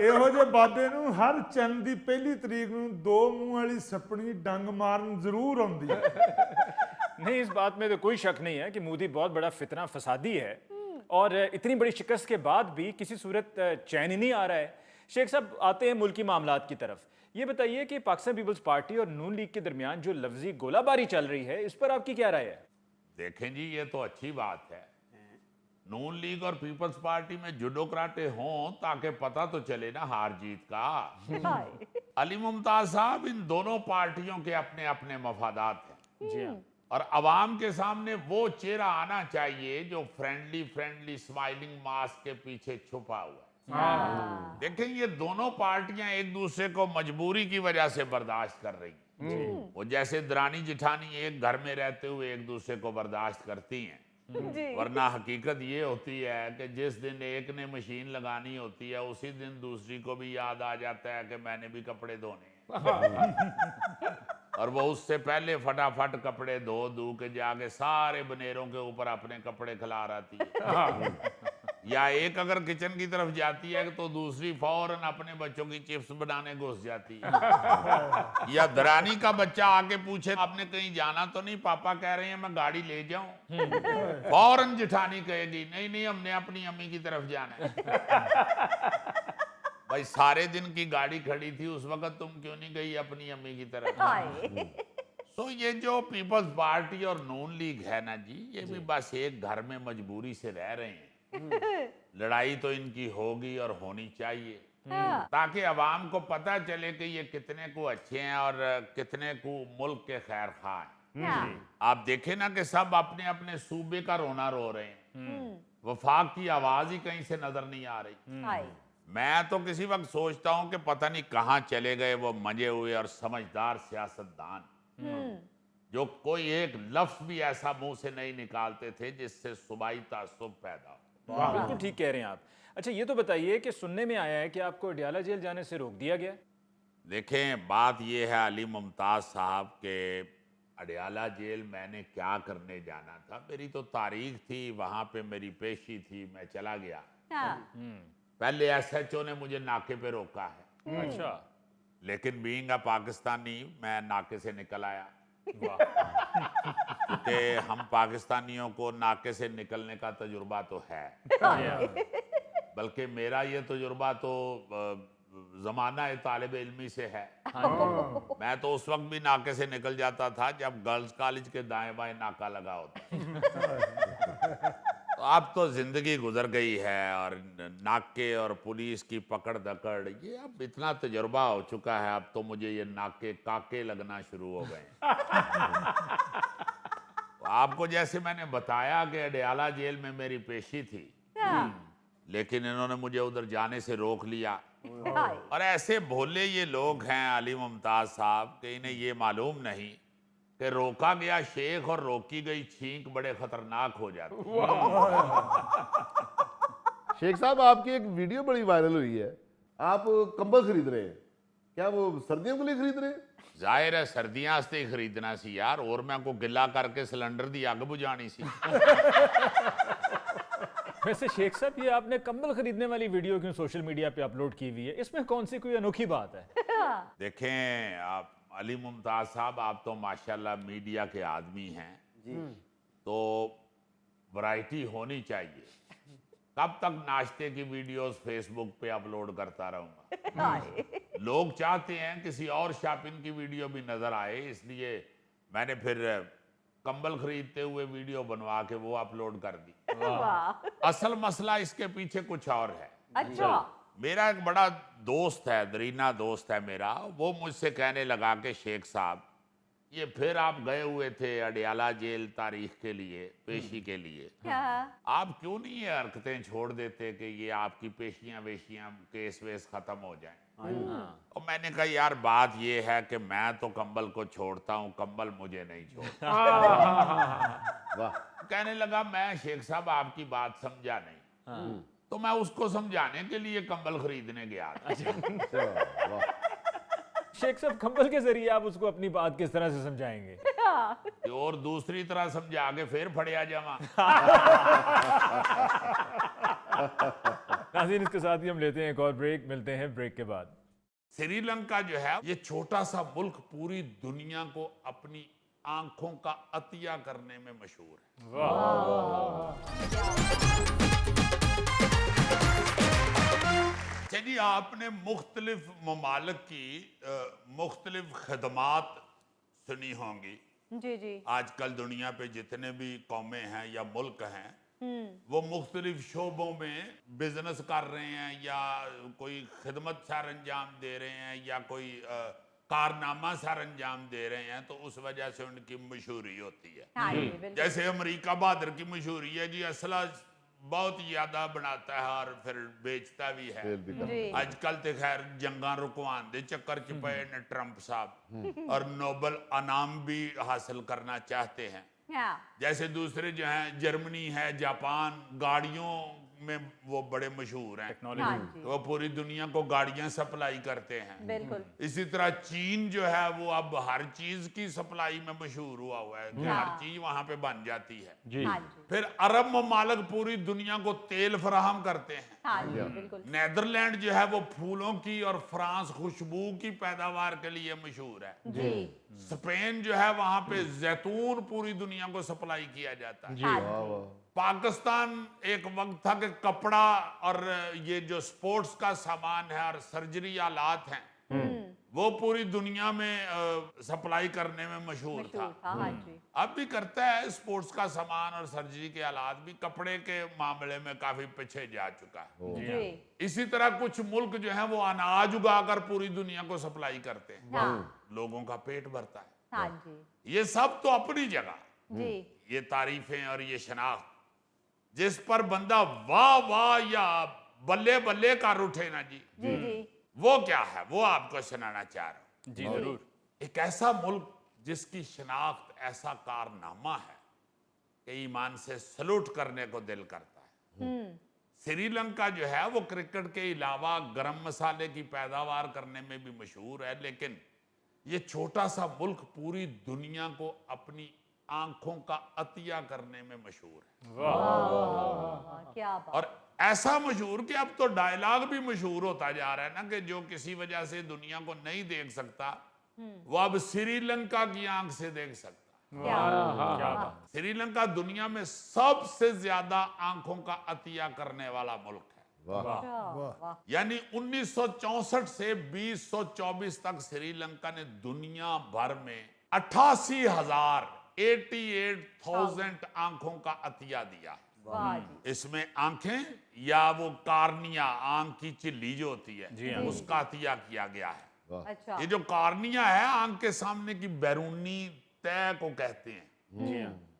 ਇਹੋ ਜਿਹੇ ਬਾਬੇ ਨੂੰ ਹਰ ਚੰਨ ਦੀ ਪਹਿਲੀ ਤਰੀਕ ਨੂੰ ਦੋ ਮੂੰਹ ਵਾਲੀ ਸੱਪਣੀ ਡੰਗ ਮਾਰਨ ਜ਼ਰੂਰ ਆਉਂਦੀ ਹੈ। नहीं, इस बात में तो कोई शक नहीं है कि मोदी बहुत बड़ा फितना फसादी है और इतनी बड़ी शिकस्त के बाद भी किसी सूरत चैन ही नहीं आ रहा है। शेख साहब, आते हैं मुल्की मामलात की तरफ। ये बताइए कि पाकिस्तान पीपल्स पार्टी और नून लीग के दरमियान जो लफ्जी गोलाबारी चल रही है, इस पर आपकी क्या राय है? देखें जी, ये तो अच्छी बात है। नून लीग और पीपल्स पार्टी में जुडोक्राटे हों ताकि पता तो चले ना हार जीत का। अली मुमताज साहब, इन दोनों पार्टियों के अपने अपने मफादात हैं जी हाँ। और अवाम के सामने वो चेहरा आना चाहिए जो फ्रेंडली फ्रेंडली स्माइलिंग मास्क के पीछे छुपा हुआ है। देखें, ये दोनों पार्टियां एक दूसरे को मजबूरी की वजह से बर्दाश्त कर रही हैं। वो जैसे दरानी जिठानी एक घर में रहते हुए एक दूसरे को बर्दाश्त करती हैं, वरना हकीकत ये होती है कि जिस दिन एक ने मशीन लगानी होती है उसी दिन दूसरी को भी याद आ जाता है कि मैंने भी कपड़े धोने हैं। और वो उससे पहले फटाफट कपड़े धो के जाके सारे बनेरों के ऊपर अपने कपड़े खिलार आती है। या एक अगर किचन की तरफ जाती है तो दूसरी फौरन अपने बच्चों की चिप्स बनाने घुस जाती है। या दरानी का बच्चा आके पूछे आपने कहीं जाना तो नहीं, पापा कह रहे हैं मैं गाड़ी ले जाऊं, फौरन जिठानी कहेगी नहीं नहीं हमने अपनी अम्मी की तरफ जाना है। भाई सारे दिन की गाड़ी खड़ी थी उस वक्त तुम क्यों नहीं गई अपनी अम्मी की तरफ? तो ये जो पीपल्स पार्टी और नून लीग है ना जी, ये भी बस एक घर में मजबूरी से रह रहे हैं। लड़ाई तो इनकी होगी और होनी चाहिए ताकि अवाम को पता चले कि ये कितने को अच्छे हैं और कितने को मुल्क के खैर खा हैं। आप देखें ना कि सब अपने अपने सूबे का रोना रो रहे हैं, वफाक की आवाज ही कहीं से नजर नहीं आ रही। मैं तो किसी वक्त सोचता हूं कि पता नहीं कहां चले गए वो मंजे हुए और समझदार सियासतदान जो कोई एक लफ्ज भी ऐसा मुंह से नहीं निकालते थे जिससे सूबाई तासुब पैदा हो। बिल्कुल ठीक कह रहे हैं आप। अच्छा, ये तो बताइए कि सुनने में आया है कि आपको अडियाला जेल जाने से रोक दिया गया। देखें, बात यह है अली मुमताज साहब के अडियाला जेल मैंने क्या करने जाना था। मेरी तो तारीख थी, वहां पे मेरी पेशी थी, मैं चला गया। पहले SHO ने मुझे नाके पे रोका है। अच्छा। लेकिन बीइंग अ पाकिस्तानी मैं नाके से निकल आया। वाह। क्योंकि हम पाकिस्तानियों को नाके से निकलने का तजुर्बा तो है, बल्कि मेरा ये तजुर्बा तो जमाना तालिब इल्मी से है। मैं तो उस वक्त भी नाके से निकल जाता था जब गर्ल्स कॉलेज के दाएं बाएं नाका लगा होता। तो अब तो जिंदगी गुजर गई है और नाके और पुलिस की पकड़ दकड़ ये अब इतना तजुर्बा हो चुका है, अब तो मुझे ये नाके काके लगना शुरू हो गए। तो आपको जैसे मैंने बताया कि अडियाला जेल में मेरी पेशी थी, लेकिन इन्होंने मुझे उधर जाने से रोक लिया। और ऐसे भोले ये लोग हैं अली मुमताज साहब कि इन्हें ये मालूम नहीं कि रोका गया शेख और रोकी गई छींक बड़े खतरनाक हो जाते हैं। शेख साहब, आपकी एक वीडियो बड़ी वायरल हुई है, आप कंबल खरीद रहे हैं, क्या वो सर्दियों के लिए खरीद रहे हैं? जाहिर है सर्दियां ही खरीदना सी यार, और मैं को गिला करके सिलेंडर दी अग बुझानी सी। वैसे शेख साहब, ये आपने कंबल खरीदने वाली वीडियो क्यों सोशल मीडिया पे अपलोड की हुई है? इसमें कौन सी कोई अनोखी बात है? देखें आप अली मुमताज साहब, आप तो माशाल्लाह मीडिया के आदमी हैं जी, तो वैरायटी होनी चाहिए। कब तक नाश्ते की वीडियोस फेसबुक पे अपलोड करता रहूंगा? लोग चाहते हैं किसी और शॉपिंग की वीडियो भी नजर आए, इसलिए मैंने फिर कंबल खरीदते हुए वीडियो बनवा के वो अपलोड कर दी। असल मसला इसके पीछे कुछ और है। अच्छा। मेरा एक बड़ा दोस्त है, दरीना दोस्त है मेरा, वो मुझसे कहने लगा कि शेख साहब, ये फिर आप गए हुए थे अडियाला जेल तारीख के लिए, पेशी के लिए, आप क्यों नहीं ये हरकतें छोड़ देते कि ये आपकी पेशियां वेशियां केस वेस खत्म हो जाएं? और मैंने कहा यार बात ये है कि मैं तो कंबल को छोड़ता हूँ, कंबल मुझे नहीं छोड़ता। वाह। कहने लगा मैं शेख साहब आपकी बात समझा नहीं। तो मैं उसको समझाने के लिए कंबल खरीदने गया था। शेख साहब, कंबल के जरिए आप उसको अपनी बात किस तरह से समझाएंगे? और दूसरी तरह समझा के फिर फड़िया जावा। नाज़रीन, इसके साथ ही हम लेते हैं एक और ब्रेक, मिलते हैं ब्रेक के बाद। श्रीलंका जो है ये छोटा सा मुल्क पूरी दुनिया को अपनी आंखों का अतिया करने में मशहूर है। चलिए, आपने मुख्तलिफ ममालिक की मुख्तलिफ खदमात सुनी होंगी। जी जी। आजकल दुनिया पे जितने भी कौमें हैं या मुल्क हैं वो मुख्तलिफ शोबों में बिजनेस कर रहे हैं या कोई खिदमत सर अंजाम दे रहे हैं या कोई कारनामा सर अंजाम दे रहे हैं, तो उस वजह से उनकी मशहूरी होती है। हाँ जी, बिल्कुल। जैसे अमेरिका बहादुर की मशहूरी है जी, असला बहुत ज्यादा बनाता है और फिर बेचता भी है। जी। आजकल तो खैर जंगा रुकवान दे चक्कर च पे ने ट्रंप साहब और नोबल इनाम भी हासिल करना चाहते हैं। हाँ। जैसे दूसरे जो हैं, जर्मनी है, जापान, गाड़ियों में वो बड़े मशहूर हैं। हाँ जी, तो वो पूरी दुनिया को गाड़ियां सप्लाई करते हैं। बिल्कुल। इसी तरह चीन जो है वो अब हर चीज की सप्लाई में मशहूर हुआ है कि हर चीज वहां पे बन जाती है। हाँ जी, फिर अरब ममालिक पूरी दुनिया को तेल फराहम करते हैं। हाँ जी, बिल्कुल। नेदरलैंड जो है वो फूलों की और फ्रांस खुशबू की पैदावार के लिए मशहूर है। जी। स्पेन जो है वहां पे जैतून पूरी दुनिया को सप्लाई किया जाता है। हाँ वाह जी, वाह। पाकिस्तान एक वक्त था कि कपड़ा और ये जो स्पोर्ट्स का सामान है और सर्जरी आलात हैं वो पूरी दुनिया में सप्लाई करने में मशहूर था। मशहूर था। हाँ जी, अब भी करता है, स्पोर्ट्स का सामान और सर्जरी के आलात भी कपड़े के मामले में काफी पीछे जा चुका है। जी। इसी तरह कुछ मुल्क जो है वो अनाज उगाकर पूरी दुनिया को सप्लाई करते हैं। हाँ। लोगों का पेट भरता है। हाँ जी, ये सब तो अपनी जगह, जी। ये तारीफें और ये शनाख्त जिस पर बंदा वाह वाह या बल्ले बल्ले कर उठे ना जी, जी जी। वो क्या है, वो आपको सुनाना चाह रहा हूं। जी जरूर। एक ऐसा मुल्क जिसकी शनाख्त ऐसा कारनामा है कि ईमान से सलूट करने को दिल करता है। श्रीलंका जो है वो क्रिकेट के अलावा गरम मसाले की पैदावार करने में भी मशहूर है, लेकिन ये छोटा सा मुल्क पूरी दुनिया को अपनी आंखों का अतिया करने में मशहूर है। वाह, क्या बात। और ऐसा मशहूर कि अब तो डायलॉग भी मशहूर होता जा रहा है ना, कि जो किसी वजह से दुनिया को नहीं देख सकता वो अब श्रीलंका की आंख से देख सकता। क्या बात। श्रीलंका दुनिया में सबसे ज्यादा आंखों का अतिया करने वाला मुल्क है। वाह। यानी 1964 से 2024 तक श्रीलंका ने दुनिया भर में 88,000 आंखों का अतिया दिया। वाह जी। इसमें आंखें या वो कार्निया, आंख की चिल्ली जो होती है, जी हाँ। उसका अतिया किया गया है। अच्छा। ये जो कार्निया है, आंख के सामने की बैरूनी तय को कहते हैं। जी हाँ।